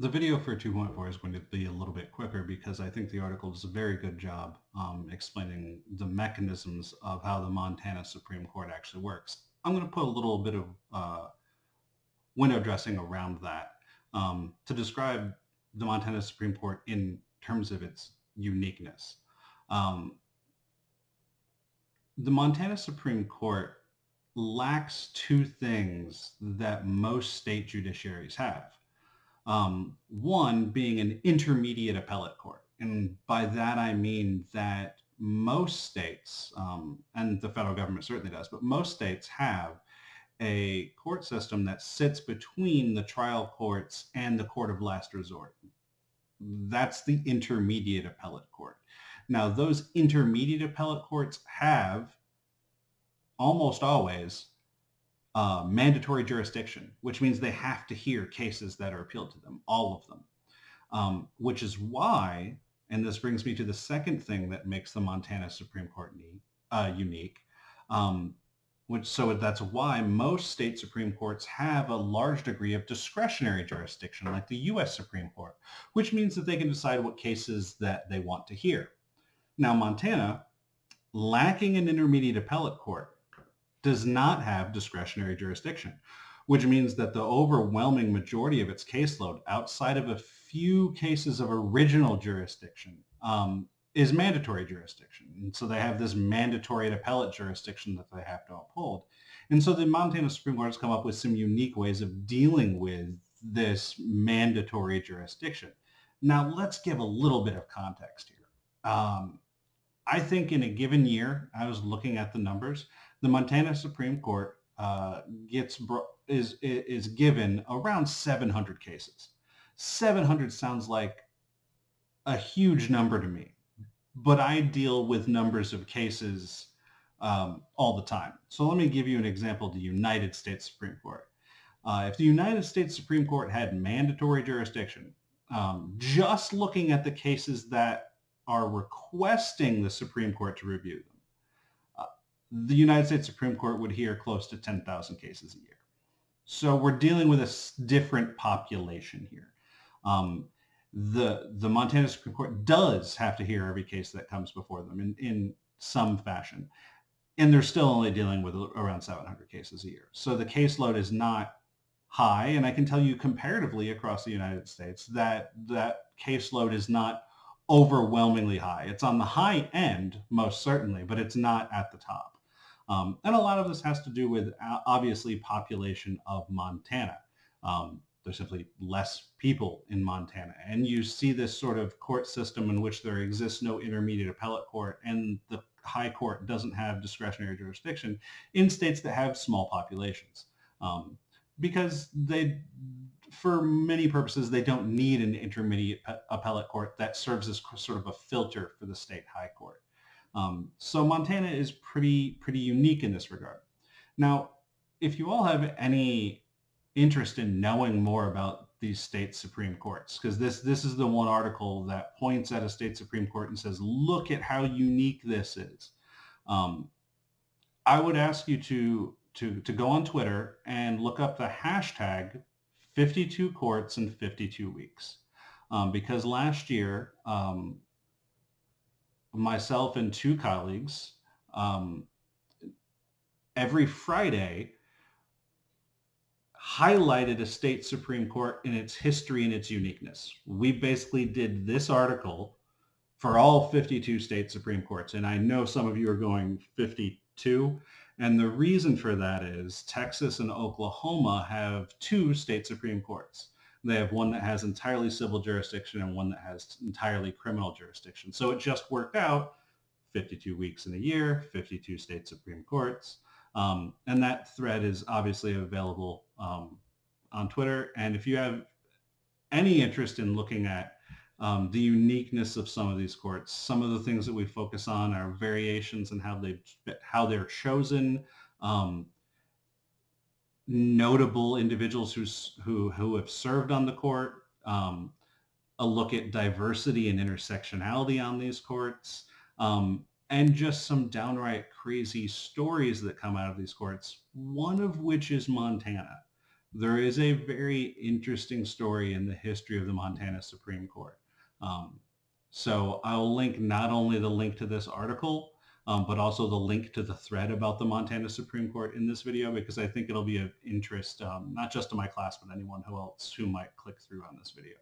The video for 2.4 is going to be a little bit quicker because I think the article does a very good job explaining the mechanisms of how the Montana Supreme Court actually works. I'm going to put a little bit of window dressing around that to describe the Montana Supreme Court in terms of its uniqueness. Um, the Montana Supreme Court lacks two things that most state judiciaries have. One being an intermediate appellate court. And by that I mean that most states, and the federal government certainly does, but most states have a court system that sits between the trial courts and the court of last resort. That's the intermediate appellate court. Now, those intermediate appellate courts have almost always mandatory jurisdiction, which means they have to hear cases that are appealed to them, all of them. Which is why, and this brings me to the second thing that makes the Montana Supreme Court unique, that's why most state Supreme Courts have a large degree of discretionary jurisdiction, like the U.S. Supreme Court, which means that they can decide what cases that they want to hear. Now, Montana, lacking an intermediate appellate court, does not have discretionary jurisdiction, which means that the overwhelming majority of its caseload, outside of a few cases of original jurisdiction, is mandatory jurisdiction. And so they have this mandatory appellate jurisdiction that they have to uphold. And so the Montana Supreme Court has come up with some unique ways of dealing with this mandatory jurisdiction. Now, let's give a little bit of context here. I think in a given year, I was looking at the numbers, the Montana Supreme Court is given around 700 cases. 700 sounds like a huge number to me, but I deal with numbers of cases all the time. So let me give you an example of the United States Supreme Court. If the United States Supreme Court had mandatory jurisdiction, just looking at the cases that are requesting the Supreme Court to review them, the United States Supreme Court would hear close to 10,000 cases a year. So we're dealing with a different population here. The Montana Supreme Court does have to hear every case that comes before them in some fashion. And they're still only dealing with around 700 cases a year. So the caseload is not high. And I can tell you comparatively across the United States that that caseload is not overwhelmingly high. It's on the high end, most certainly, but it's not at the top. And a lot of this has to do with, obviously, population of Montana. There's simply less people in Montana. And you see this sort of court system in which there exists no intermediate appellate court, and the high court doesn't have discretionary jurisdiction in states that have small populations. Because for many purposes, they don't need an intermediate appellate court that serves as sort of a filter for the state high court. So Montana is pretty unique in this regard. Now, if you all have any interest in knowing more about these state Supreme Courts, because this is the one article that points at a state Supreme Court and says, look at how unique this is. I would ask you to go on Twitter and look up the hashtag 52 courts in 52 weeks. Because last year, myself and two colleagues, every Friday, highlighted a state Supreme Court in its history and its uniqueness. We basically did this article for all 52 state Supreme Courts. And I know some of you are going 52. And the reason for that is Texas and Oklahoma have two state Supreme Courts. They have one that has entirely civil jurisdiction and one that has entirely criminal jurisdiction. So it just worked out 52 weeks in a year, 52 state Supreme Courts. And that thread is obviously available on Twitter. And if you have any interest in looking at the uniqueness of some of these courts, some of the things that we focus on are variations in how they're chosen, notable individuals who have served on the court, a look at diversity and intersectionality on these courts, and just some downright crazy stories that come out of these courts, one of which is Montana. There is a very interesting story in the history of the Montana Supreme Court. Um, so I'll link not only the link to this article, but also the link to the thread about the Montana Supreme Court in this video, because I think it'll be of interest, not just to my class, but anyone who else who might click through on this video.